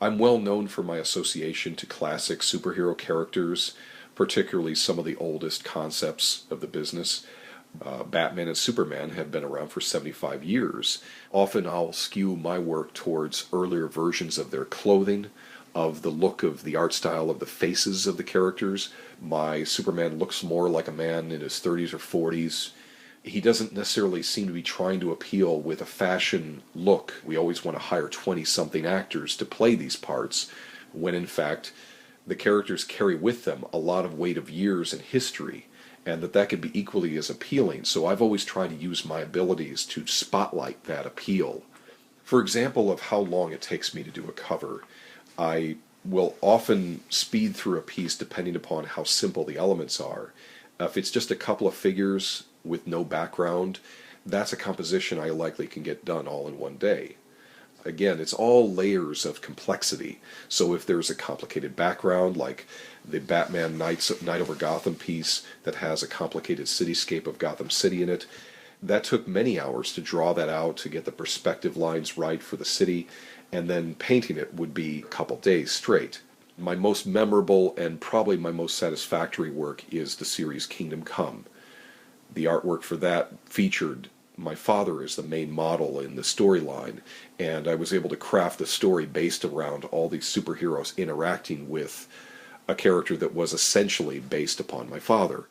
I'm well known for my association to classic superhero characters, particularly some of the oldest concepts of the business. Batman and Superman have been around for 75 years. Often I'll skew my work towards earlier versions of their clothing, of the look of the art style of the faces of the characters. My Superman looks more like a man in his 30s or 40s. He doesn't necessarily seem to be trying to appeal with a fashion look. We always want to hire 20-something actors to play these parts, when in fact the characters carry with them a lot of weight of years and history, and that could be equally as appealing. So I've always tried to use my abilities to spotlight that appeal. For example of how long it takes me to do a cover, I will often speed through a piece depending upon how simple the elements are. If it's just a couple of figures with no background, that's a composition I likely can get done all in one day. Again, it's all layers of complexity. So if there's a complicated background, like the Batman Night Over Gotham piece that has a complicated cityscape of Gotham City in it, that took many hours to draw that out, to get the perspective lines right for the city, and then painting it would be a couple days straight. My most memorable and probably my most satisfactory work is the series Kingdom Come. The artwork for that featured my father as the main model in the storyline, and I was able to craft the story based around all these superheroes interacting with a character that was essentially based upon my father.